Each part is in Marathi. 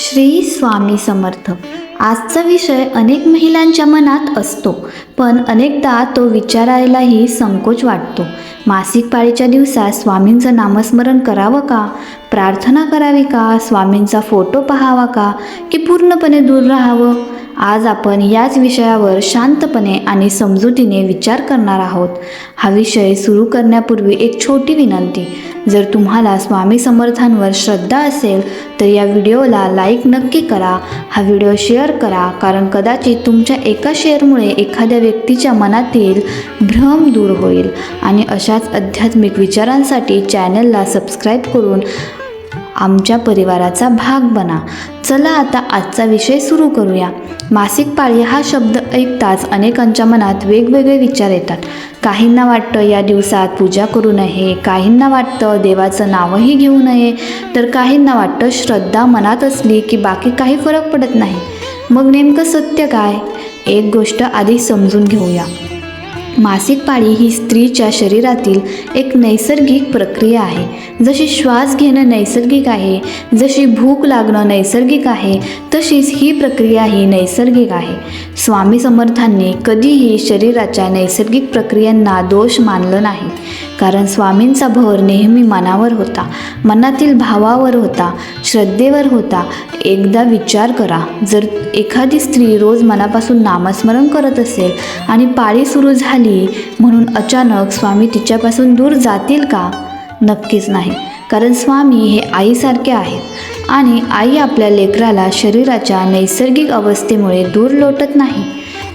श्री स्वामी समर्थ. आजचा विषय अनेक महिलांच्या मनात असतो, पण अनेकदा तो विचारायलाही संकोच वाटतो. मासिक पाळीच्या दिवसात स्वामींचं नामस्मरण करावं का? प्रार्थना करावी का? स्वामींचा फोटो पाहावा का? की पूर्णपणे दूर राहावं? आज आपण याच विषयावर शांतपणे आणि समजुतीने विचार करणार आहोत. हा विषय सुरू करण्यापूर्वी एक छोटी विनंती. जर तुम्हाला स्वामी समर्थांवर श्रद्धा असेल तर या व्हिडिओला लाईक नक्की करा. हा व्हिडिओ शेअर करा, कारण कदाचित तुमच्या एका शेअरमुळे एखाद्या व्यक्तीच्या मनातील भ्रम दूर होईल. आणि अशाच आध्यात्मिक विचारांसाठी चॅनलला सबस्क्राईब करून आमच्या परिवाराचा भाग बना. चला आता आजचा विषय सुरू करूया. मासिक पाळी हा शब्द ऐकताच अनेकांच्या मनात वेगवेगळे विचार येतात. काहींना वाटतं या दिवसात पूजा करू नये, काहींना वाटतं देवाचं नावही घेऊ नये, तर काहींना वाटतं श्रद्धा मनात असली की बाकी काही फरक पडत नाही. मग नेमकं सत्य काय? एक गोष्ट आधी समजून घेऊया. मासिक पाळी ही स्त्रीच्या शरीरातील एक नैसर्गिक प्रक्रिया आहे. जशी श्वास घेणं नैसर्गिक आहे, जशी भूक लागणं नैसर्गिक आहे, तशीच ही प्रक्रिया ही नैसर्गिक आहे. स्वामी समर्थांनी कधीही शरीराच्या नैसर्गिक प्रक्रियांना दोष मानलं नाही, कारण स्वामींचा भर नेहमी मनावर होता, मनातील भावावर होता, श्रद्धेवर होता. एकदा विचार करा, जर एखादी स्त्री रोज मनापासून नामस्मरण करत असेल आणि पाळी सुरू झाली म्हणून अचानक स्वामी तिच्यापासून दूर जातील का? नक्कीच नाही, कारण स्वामी हे आईसारखे आहेत आणि आई आपल्या लेकराला शरीराच्या नैसर्गिक अवस्थेमुळे दूर लोटत नाही.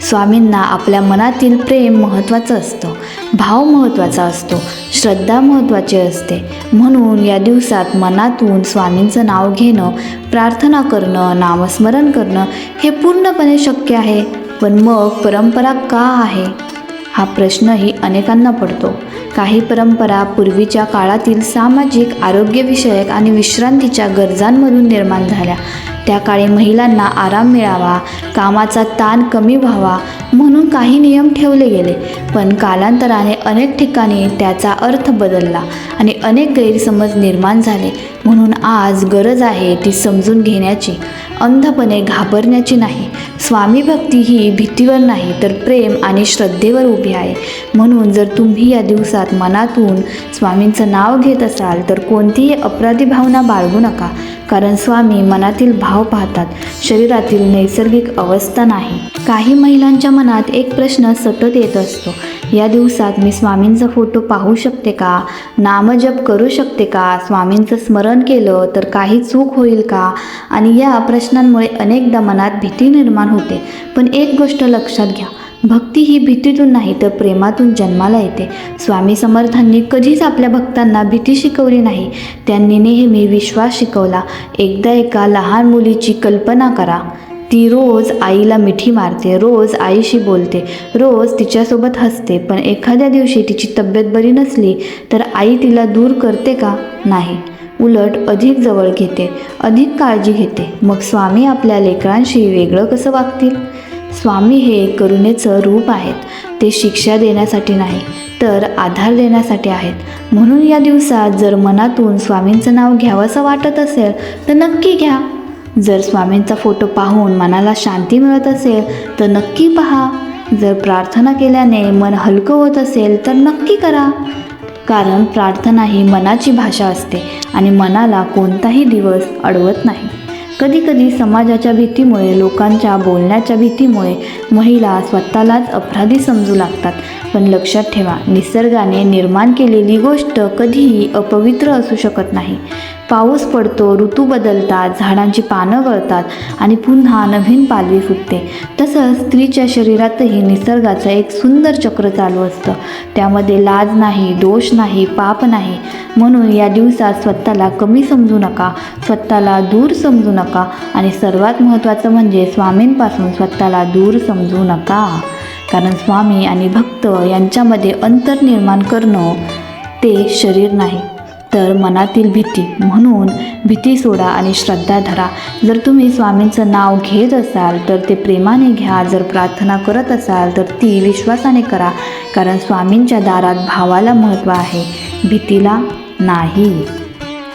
स्वामींना आपल्या मनातील प्रेम महत्त्वाचं असतं, भाव महत्त्वाचा असतो, श्रद्धा महत्त्वाची असते. म्हणून या दिवसात मनातून स्वामींचं नाव घेणं, प्रार्थना करणं, नामस्मरण करणं हे पूर्णपणे शक्य आहे. पण मग परंपरा का आहे? हा प्रश्नही अनेकांना पडतो. काही परंपरा पूर्वीच्या काळातील सामाजिक, आरोग्यविषयक आणि विश्रांतीच्या गरजांमधून निर्माण झाल्या. त्या काळी महिलांना आराम मिळावा, कामाचा ताण कमी व्हावा म्हणून काही नियम ठेवले गेले. पण कालांतराने अनेक ठिकाणी त्याचा अर्थ बदलला आणि अनेक गैरसमज निर्माण झाले. म्हणून आज गरज आहे ती समजून घेण्याची, अंधपणे घाबरण्याची नाही. स्वामी भक्ती ही भीतीवर नाही तर प्रेम आणि श्रद्धेवर उभी आहे. म्हणून जर तुम्ही या दिवसात मनातून स्वामींचं नाव घेत असाल तर कोणतीही अपराधी भावना बाळगू नका, कारण स्वामी मनातील भाव पाहतात, शरीरातील नैसर्गिक अवस्था नाही. काही महिलांच्या मनात एक प्रश्न सतत येत असतो, या दिवसात मी स्वामींचा फोटो पाहू शकते का? नामजप करू शकते का? स्वामींचं स्मरण केलं तर काही चूक होईल का? आणि या प्रश्नांमुळे अनेकदा मनात भीती निर्माण होते. पण एक गोष्ट लक्षात घ्या, भक्ती ही भीतीतून नाही तर प्रेमातून जन्माला येते. स्वामी समर्थांनी कधीच आपल्या भक्तांना भीती शिकवली नाही, त्यांनी नेहमी विश्वास शिकवला. एकदा एका लहान मुलीची कल्पना करा. ती रोज आईला मिठी मारते, रोज आईशी बोलते, रोज तिच्यासोबत हसते. पण एखाद्या दिवशी तिची तब्येत बरी नसली तर आई तिला दूर करते का? नाही, उलट अधिक जवळ घेते, अधिक काळजी घेते. मग स्वामी आपल्या लेकरांशी वेगळं कसं वागतील? स्वामी हे करुणेचं रूप आहेत. ते शिक्षा देण्यासाठी नाही तर आधार देण्यासाठी आहेत. म्हणून या दिवसात जर मनातून स्वामींचं नाव घ्यावंसं वाटत असेल तर नक्की घ्या. जर स्वामींचा फोटो पाहून मनाला शांती मिळत असेल तर नक्की पहा. जर प्रार्थना केल्याने मन हलकं होत असेल तर नक्की करा, कारण प्रार्थना ही मनाची भाषा असते आणि मनाला कोणताही दिवस अडवत नाही. कधीकधी समाजाच्या भीतीमुळे, लोकांच्या बोलण्याच्या भीतीमुळे महिला स्वतःलाच अपराधी समजू लागतात. पण लक्षात ठेवा, निसर्गाने निर्माण केलेली गोष्ट कधीही अपवित्र असू शकत नाही. पाऊस पडतो, ऋतू बदलतात, झाडांची पानं गळतात आणि पुन्हा नवीन पालवी फुटते. तसंच स्त्रीच्या शरीरातही निसर्गाचं एक सुंदर चक्र चालू असतं. त्यामध्ये लाज नाही, दोष नाही, पाप नाही. म्हणून या दिवसात स्वतःला कमी समजू नका, स्वतःला दूर समजू नका आणि सर्वात महत्त्वाचं म्हणजे स्वामींपासून स्वतःला दूर समजू नका. कारण स्वामी आणि भक्त यांच्यामध्ये अंतर निर्माण करणं ते शरीर नाही तर मनातील भीती. म्हणून भीती सोडा आणि श्रद्धा धरा. जर तुम्ही स्वामींचं नाव घेत असाल तर ते प्रेमाने घ्या. जर प्रार्थना करत असाल तर ती विश्वासाने करा, कारण स्वामींच्या दारात भावाला महत्त्व आहे, भीतीला नाही.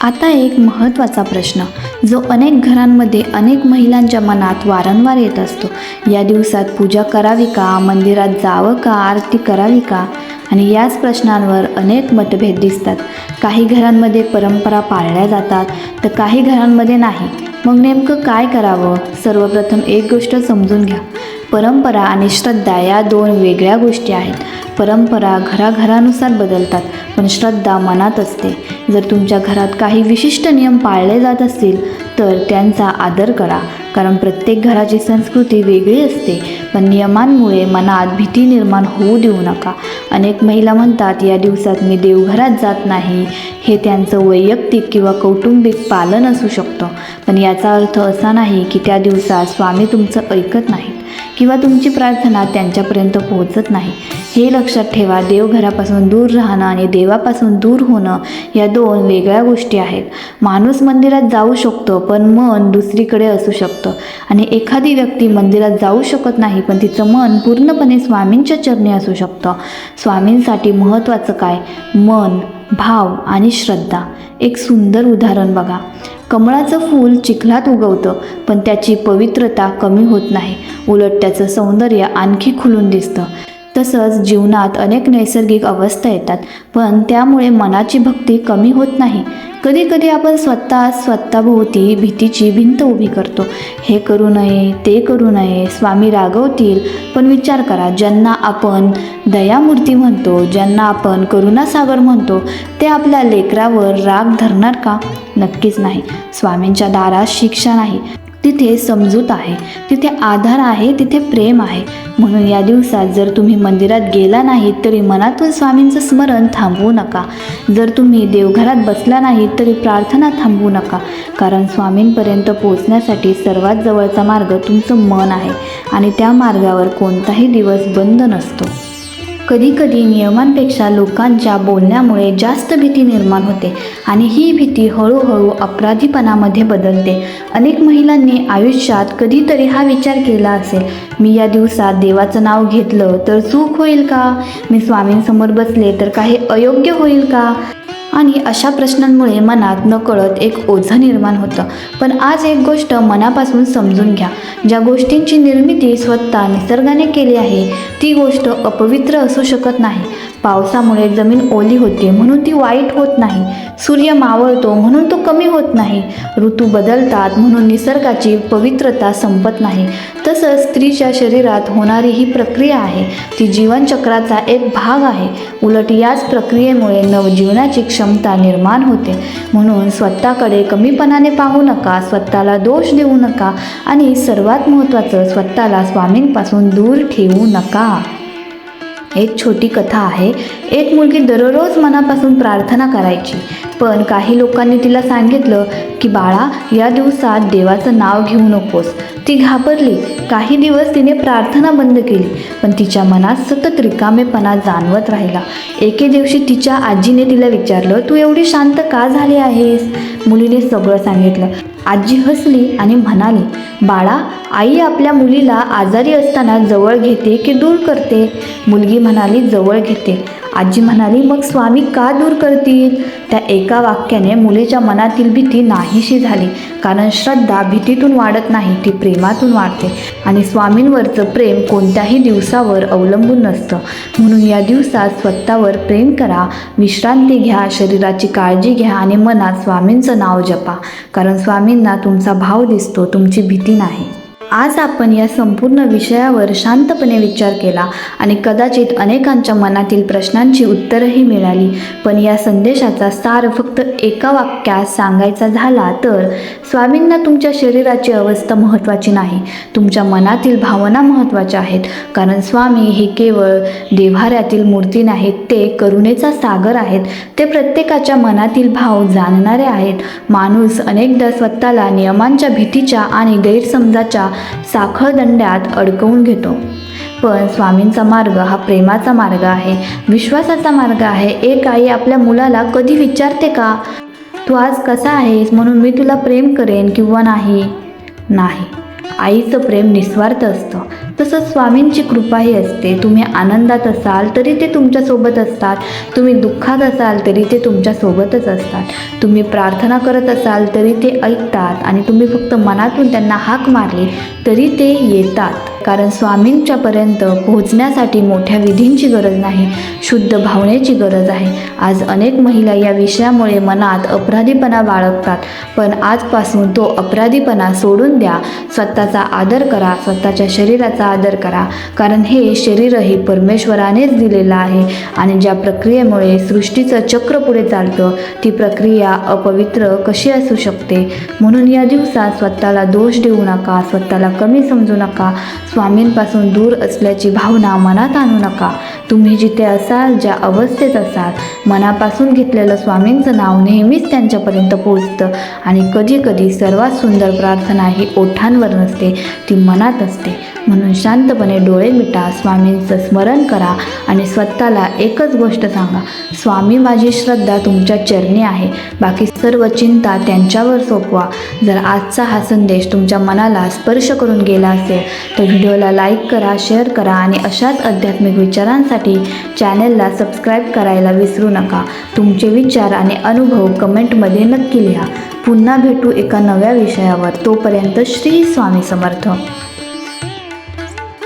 आता एक महत्त्वाचा प्रश्न, जो अनेक घरांमध्ये अनेक महिलांच्या मनात वारंवार येत असतो. या दिवसात पूजा करावी का, मंदिरात जावं का, आरती करावी का, आणि याच प्रश्नांवर अनेक मतभेद दिसतात. काही घरांमध्ये परंपरा पाळल्या जातात तर काही घरांमध्ये नाही. मग नेमकं काय करावं? सर्वप्रथम एक गोष्ट समजून घ्या. परंपरा आणि श्रद्धा या दोन वेगळ्या गोष्टी आहेत. परंपरा घराघरानुसार बदलतात, पण श्रद्धा मनात असते. जर तुमच्या घरात काही विशिष्ट नियम पाळले जात असतील तर त्यांचा आदर करा, कारण प्रत्येक घराची संस्कृती वेगळी असते. पण नियमांमुळे मनात भीती निर्माण होऊ देऊ नका. अनेक महिला म्हणतात, या दिवसात मी देवघरात जात नाही. हे त्यांचं वैयक्तिक किंवा कौटुंबिक पालन असू शकतं, पण याचा अर्थ असा नाही की त्या दिवसात स्वामी तुमचं ऐकत नाहीत किंवा तुमची प्रार्थना त्यांच्यापर्यंत पोहोचत नाही. हे लक्षात ठेवा. देवघरापासून दूर राहणं आणि देवापासून दूर होणं या दोन वेगळ्या गोष्टी आहेत. माणूस मंदिरात जाऊ शकतो पण मन दुसरीकडे असू शकतं, आणि एखादी व्यक्ती मंदिरात जाऊ शकत नाही पण तिचं मन पूर्णपणे स्वामींच्या चरणी असू शकतं. स्वामींसाठी महत्त्वाचं काय? मन, भाव आणि श्रद्धा. एक सुंदर उदाहरण बघा. कमळाचं फूल चिखलात उगवतं पण त्याची पवित्रता कमी होत नाही, उलट त्याचं सौंदर्य आणखी खुलून दिसतं. तसंच जीवनात अनेक नैसर्गिक अवस्था येतात, पण त्यामुळे मनाची भक्ती कमी होत नाही. कधी कधी आपण स्वतःभोवती भीतीची भिंत उभी करतो. हे करू नये, ते करू नये, स्वामी रागवतील. पण विचार करा, ज्यांना आपण दयामूर्ती म्हणतो, ज्यांना आपण करुणासागर म्हणतो, ते आपल्या लेकरावर राग धरणार का? नक्कीच नाही. स्वामींच्या दारात शिक्षा नाही, तिथे समजूत आहे, तिथे आधार आहे, तिथे प्रेम आहे. म्हणून या दिवसात जर तुम्ही मंदिरात गेला नाहीत तरी मनातून स्वामींचं स्मरण थांबवू नका. जर तुम्ही देवघरात बसला नाहीत तरी प्रार्थना थांबवू नका, कारण स्वामींपर्यंत पोहोचण्यासाठी सर्वात जवळचा मार्ग तुमचं मन आहे, आणि त्या मार्गावर कोणताही दिवस बंद नसतो. कधीकधी नियमांपेक्षा लोकांच्या बोलण्यामुळे जास्त भीती निर्माण होते, आणि ही भीती हळूहळू अपराधीपणामध्ये बदलते. अनेक महिलांनी आयुष्यात कधीतरी हा विचार केला असेल, मी या दिवसात देवाचं नाव घेतलं तर चूक होईल का? मी स्वामींसमोर बसले तर काही अयोग्य होईल का? आणि अशा प्रश्नांमुळे मनात नकळत एक ओझं निर्माण होतं. पण आज एक गोष्ट मनापासून समजून घ्या. ज्या गोष्टींची निर्मिती स्वतः निसर्गाने केली आहे ती गोष्ट अपवित्र असू शकत नाही. पावसामुळे जमीन ओली होते म्हणून ती वाईट होत नाही. सूर्य मावळतो म्हणून तो कमी होत नाही. ऋतू बदलतात म्हणून निसर्गाची पवित्रता संपत नाही. तसंच स्त्रीच्या शरीरात होणारी ही प्रक्रिया आहे, ती जीवनचक्राचा एक भाग आहे. उलट याच प्रक्रियेमुळे नवजीवनाची क्षमता निर्माण होते. म्हणून स्वतःकडे कमीपणाने पाहू नका, स्वतःला दोष देऊ नका, आणि सर्वात महत्त्वाचं, स्वतःला स्वामींपासून दूर ठेवू नका. एक छोटी कथा आहे. एक मुलगी दररोज मनापासून प्रार्थना करायची, पण काही लोकांनी तिला सांगितलं की बाळा, या दिवसात देवाचं नाव घेऊ नकोस. ती घाबरली. काही दिवस तिने प्रार्थना बंद केली, पण तिच्या मनात सतत रिकामेपणा जाणवत राहिला. एके दिवशी तिच्या आजीने तिला विचारलं, तू एवढी शांत का झाली आहेस? मुलीने सगळं सांगितलं. आजी हसली आणि म्हणाली, बाळा, आई आपल्या मुलीला आजारी असताना जवळ घेते की दूर करते? मुलगी म्हणाली, जवळ घेते. आजी म्हणाली, मग स्वामी का दूर करतील? त्या एका वाक्याने मुलीच्या मनातील भीती नाहीशी झाली, कारण श्रद्धा भीतीतून वाढत नाही, ती प्रेमातून वाढते. आणि स्वामींवरचं प्रेम कोणत्याही दिवसावर अवलंबून नसतं. म्हणून या दिवसात स्वतःवर प्रेम करा, विश्रांती घ्या, शरीराची काळजी घ्या, आणि मनात स्वामींचं नाव जपा, कारण स्वामींना तुमचा भाव दिसतो, तुमची भीती नाही. आज आपण या संपूर्ण विषयावर शांतपणे विचार केला, आणि कदाचित अनेकांच्या मनातील प्रश्नांची उत्तरंही मिळाली. पण या संदेशाचा सार फक्त एका वाक्यात सांगायचा झाला तर, स्वामींना तुमच्या शरीराची अवस्था महत्त्वाची नाही, तुमच्या मनातील भावना महत्त्वाच्या आहेत. कारण स्वामी हे केवळ देव्हाऱ्यातील मूर्ती नाहीत, ते करुणेचा सागर आहेत. ते प्रत्येकाच्या मनातील भाव जाणणारे आहेत. माणूस अनेकदा स्वतःला नियमांच्या भीतीच्या आणि गैरसमजाच्या साखळदंड्यात अडकवून घेतो, पण स्वामींचा मार्ग हा प्रेमाचा मार्ग आहे, विश्वासाचा मार्ग आहे. एक आई आपल्या मुलाला कधी विचारते का, तू आज कसा आहेस म्हणून मी तुला प्रेम करेन किंवा नाही? नाही. आईचं प्रेम निस्वार्थ असतं. तसंच स्वामींची कृपाही असते. तुम्ही आनंदात असाल तरी ते तुमच्यासोबत असतात, तुम्ही दुःखात असाल तरी ते तुमच्यासोबतच असतात, तुम्ही प्रार्थना करत असाल तरी ते ऐकतात आणि तुम्ही फक्त मनातून त्यांना हाक मारली तरी ते येतात. कारण स्वामींच्यापर्यंत पोहोचण्यासाठी मोठ्या विधींची गरज नाही, शुद्ध भावनेची गरज आहे. आज अनेक महिला या विषयामुळे मनात अपराधीपणा बाळगतात, पण आजपासून तो अपराधीपणा सोडून द्या. स्वतःचा आदर करा, स्वतःच्या शरीराचा आदर करा, कारण हे शरीरही परमेश्वरानेच दिलेलं आहे आणि ज्या प्रक्रियेमुळे सृष्टीचं चक्र पुढे चालतं ती प्रक्रिया अपवित्र कशी असू शकते. म्हणून या दिवसात स्वतःला दोष देऊ नका, स्वतःला कमी समजू नका, स्वामींपासून दूर असल्याची भावना मनात आणू नका. तुम्ही जिथे असाल, ज्या अवस्थेत असाल, मनापासून घेतलेलं स्वामींचं नाव नेहमीच त्यांच्यापर्यंत पोहोचतं आणि कधीकधी सर्वात सुंदर प्रार्थना ही ओठांवर नसते, ती मनात असते. म्हणून शांतपणे डोळे मिटा, स्वामींचं स्मरण करा आणि स्वतःला एकच गोष्ट सांगा, स्वामी माझी श्रद्धा तुमच्या चरणी आहे, बाकी सर्व चिंता त्यांच्यावर सोपवा. जर आजचा हा संदेश तुमच्या मनाला स्पर्श करून गेला असेल तर व्हिडिओला लाईक करा, शेअर करा आणि अशाच आध्यात्मिक विचारांसाठी चॅनलला सबस्क्राईब करायला विसरू नका. तुमचे विचार आणि अनुभव कमेंटमध्ये नक्की लिहा. पुन्हा भेटू एका नव्या विषयावर. तोपर्यंत श्री स्वामी समर्थ.